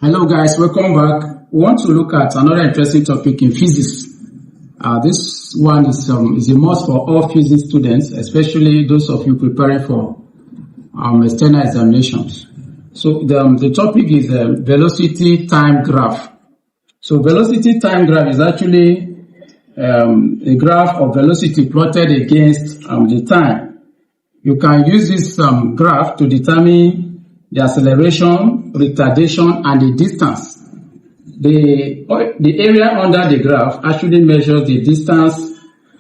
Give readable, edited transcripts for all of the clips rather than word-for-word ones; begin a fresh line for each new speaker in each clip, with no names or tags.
Hello guys, welcome back. We want to look at another interesting topic in physics. This one is a must for all physics students, especially those of you preparing for external examinations. So the topic is velocity time graph. So velocity time graph is actually a graph of velocity plotted against the time. You can use this graph to determine the acceleration, retardation, and the distance. The area under the graph actually measures the distance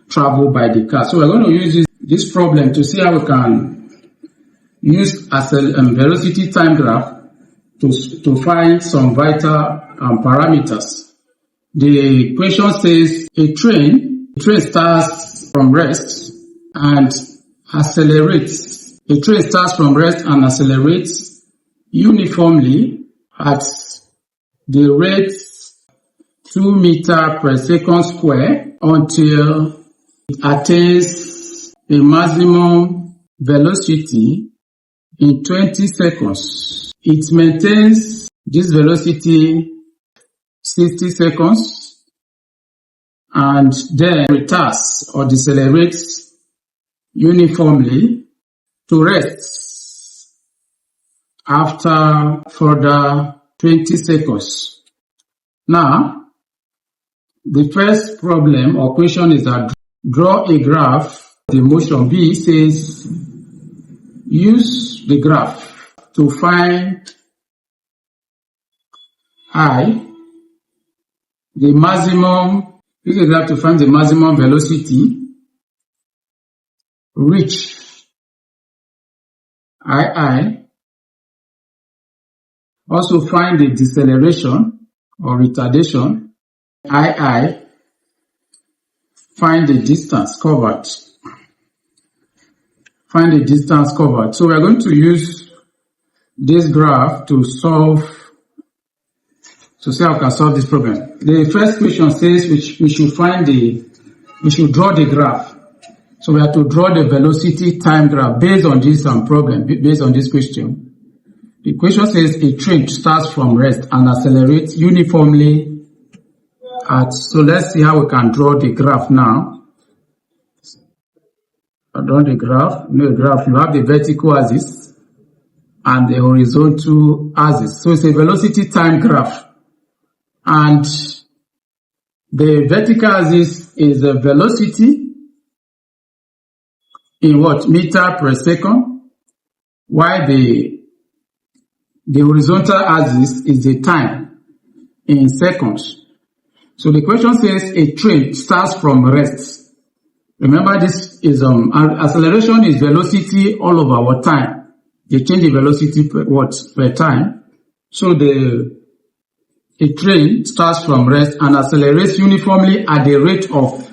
traveled by the car. So we're going to use this problem to see how we can use velocity time graph to find some vital parameters. The question says a train starts from rest and accelerates. A train starts from rest and accelerates uniformly at the rate 2 meters per second square until it attains a maximum velocity in 20 seconds. It maintains this velocity 60 seconds and then retards or decelerates uniformly to rest after further 20 seconds. Now, the first problem or question is that draw a graph. The motion B says use the graph to find I, the maximum, use the graph to find the maximum velocity reach II. Also find the deceleration or retardation, II. Find the distance covered. Find the distance covered. So we are going to use this graph to see how we can solve this problem. The first question says we should draw the graph. So we have to draw the velocity time graph based on this problem, based on this question. The question says a train starts from rest and accelerates uniformly so let's see how we can draw the graph now. Draw the graph. No graph, you have the vertical axis and the horizontal axis. So it's a velocity time graph. And the vertical axis is a velocity in meter per second, while the horizontal axis is the time in seconds. So the question says a train starts from rest. Remember, this is acceleration is velocity all over our time. They change the velocity per time. So a train starts from rest and accelerates uniformly at the rate of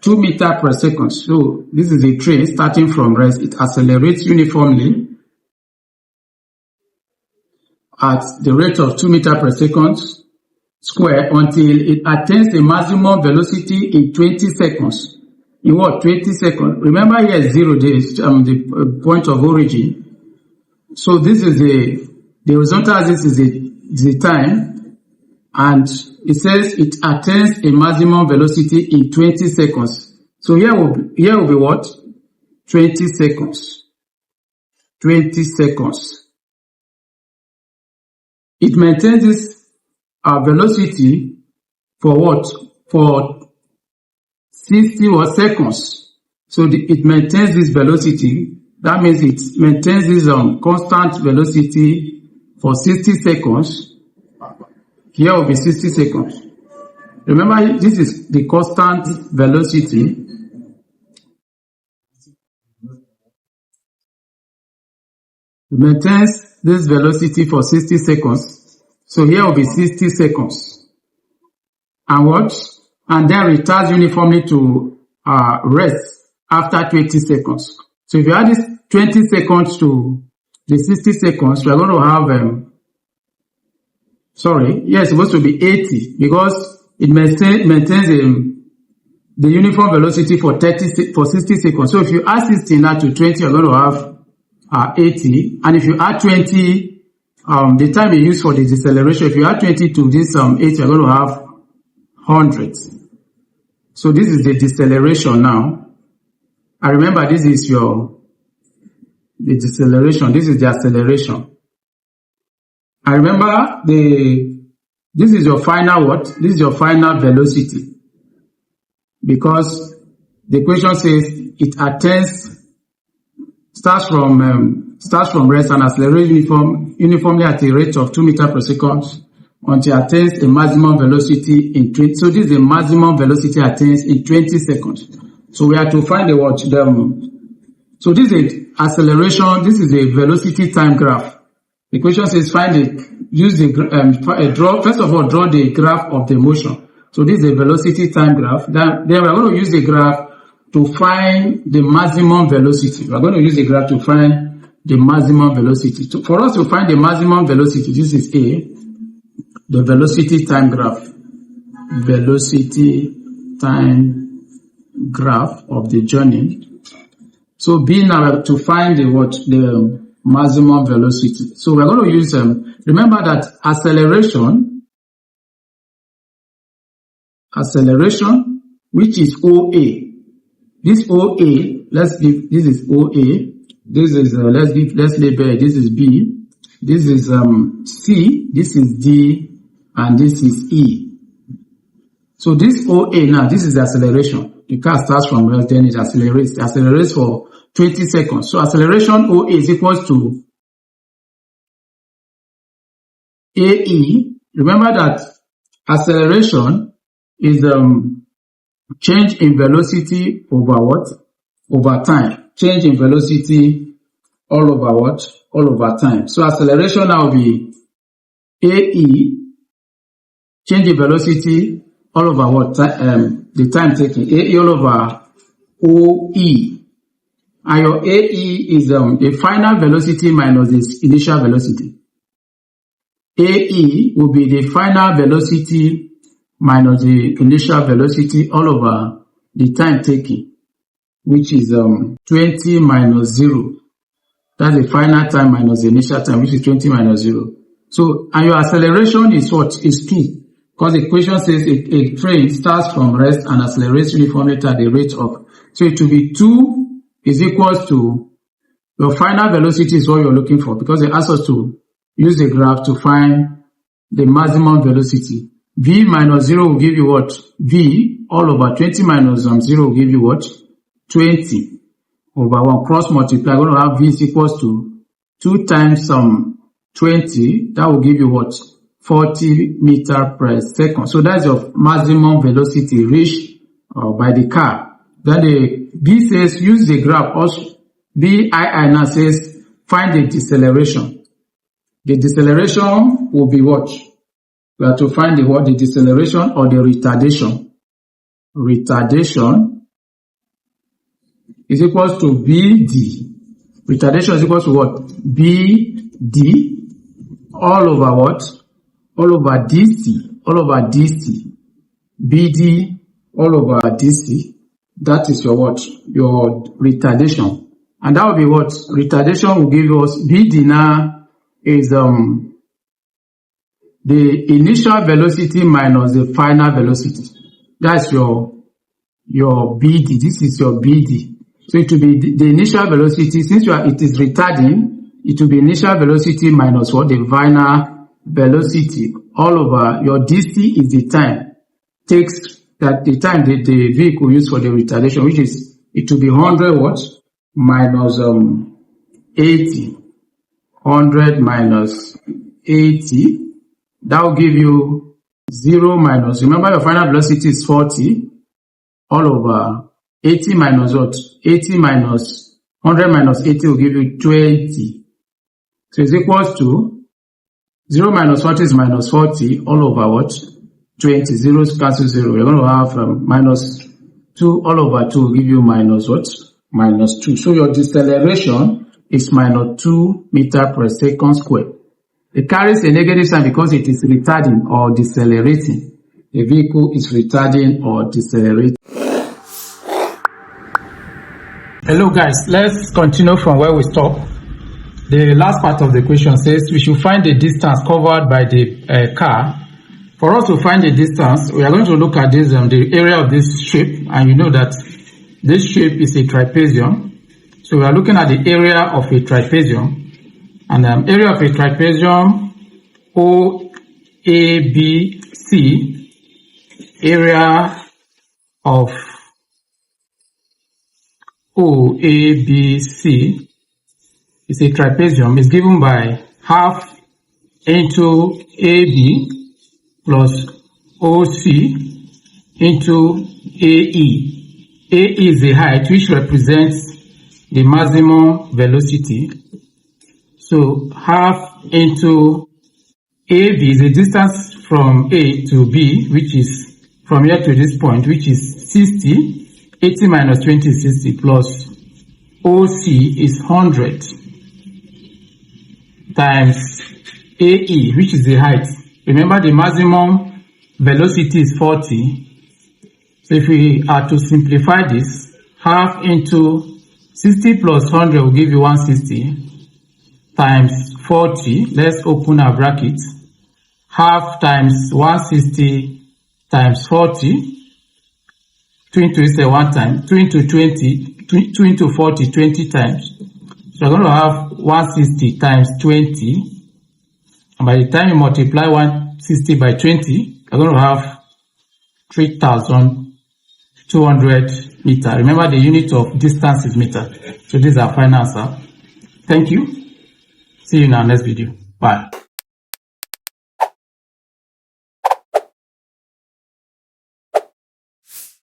2 meters per second. So this is a train starting from rest. It accelerates uniformly at the rate of 2 meters per second square until it attains a maximum velocity in 20 seconds. In 20 seconds? Remember here is 0 days, the point of origin. So this is the horizontal axis is the time, and it says it attains a maximum velocity in 20 seconds. So here will be what? 20 seconds. 20 seconds. It maintains this velocity for what? For 60 seconds. So it maintains this velocity. That means it maintains this constant velocity for 60 seconds. Here will be 60 seconds. Remember, this is the constant velocity. It maintains this velocity for 60 seconds. So here will be 60 seconds. And what? And then retards uniformly to rest after 20 seconds. So if you add this 20 seconds to the 60 seconds, we are going to have, it's supposed to be 80 because it maintains the uniform velocity for 60 seconds. So if you add 60 now to 20, you're going to have 80. And if you add 20 the time you use for the deceleration, if you add 20 to this 8, you're going to have 100. So this is the deceleration now. And remember, this is the deceleration. This is the acceleration. And remember, this is your final what? This is your final velocity. Because the equation says it starts from rest and accelerates uniformly at a rate of 2 meters per second until it attains a maximum velocity in 20. So this is the maximum velocity attains in 20 seconds. So we have to find so this is acceleration. This is a velocity time graph. The equation says first of all, draw the graph of the motion. So this is a velocity time graph. Then we are going to use the graph to find the maximum velocity. We are going to use the graph to find the maximum velocity. For us to find the maximum velocity, this is the velocity time graph. Velocity time graph of the journey. So B now to find the maximum velocity. So we're going to use remember that acceleration, which is OA. This OA, this is OA. This is let's label it. This is B. This is C. This is D, and this is E. So this OA now, this is the acceleration. The car starts from rest, then it accelerates. It accelerates for 20 seconds. So acceleration OA is equals to AE. Remember that acceleration is change in velocity over what? Over time. Change in velocity all over what? All over time. So acceleration now will be AE, change in velocity all over what? The time taken. AE all over OE. And your AE is the final velocity minus the initial velocity. AE will be the final velocity minus the initial velocity all over the time taken, which is 20 minus 0. That's the final time minus the initial time, which is 20 minus 0. So, and your acceleration is what? Is 2. Because the equation says a train starts from rest and accelerates uniformly at the rate of. So it will be 2 is equals to your final velocity is what you're looking for, because it asks us to use the graph to find the maximum velocity. V minus 0 will give you what? V all over 20 minus 0 will give you what? 20 over 1. Cross multiply. We're going to have V is equals to 2 times 20. That will give you what? 40 meters per second. So that's your maximum velocity reached by the car. Then the B says use the graph. Also, BII now says find the deceleration. The deceleration will be what? We have to find the deceleration or the retardation. Retardation is equals to BD. Retardation is equals to what? BD all over what? All over DC. All over DC. BD all over DC. That is your what? Your retardation. And that will be what? Retardation will give us BD now is the initial velocity minus the final velocity. That's your BD. This is your BD. So it will be the initial velocity. Since it is retarding, it will be initial velocity minus what? The final velocity all over your DC is the time. Takes that the time that the vehicle used for the retardation, which is it will be 100 what? Minus 80. 100 minus 80. That will give you 0 minus, remember your final velocity is 40 all over 80 minus what? 80 minus 100 minus 80 will give you 20. So it's equals to 0 minus 40 is minus 40 all over what? 20. 0 cancel 0. We're going to have minus 2 all over 2 will give you minus what? Minus 2. So your deceleration is minus 2 meters per second square. It carries a negative sign because it is retarding or decelerating. The vehicle is retarding or decelerating. Hello guys, let's continue from where we stopped. The last part of the question says we should find the distance covered by the car. For us to find the distance, we are going to look at this the area of this shape, and you know that this shape is a trapezium. So we are looking at the area of a trapezium, and area of a trapezium OABC, area of OABC is a trapezium, is given by half into AB plus OC into AE. AE is the height which represents the maximum velocity. So half into AB is the distance from A to B, which is from here to this point, which is 60. 80 minus 20 is 60, plus OC is 100 times AE, which is the height. Remember, the maximum velocity is 40. So if we are to simplify this, half into 60 plus 100 will give you 160 times 40. Let's open our brackets. Half times 160 times 40. 2 into is 1 time. 2 into 20. 2 into 40, 20 times. So we're going to have 160 times 20. And by the time you multiply 160 by 20, you're going to have 3,200 meters. Remember, the unit of distance is meter. So this is our final answer. Thank you. See you in our next video. Bye.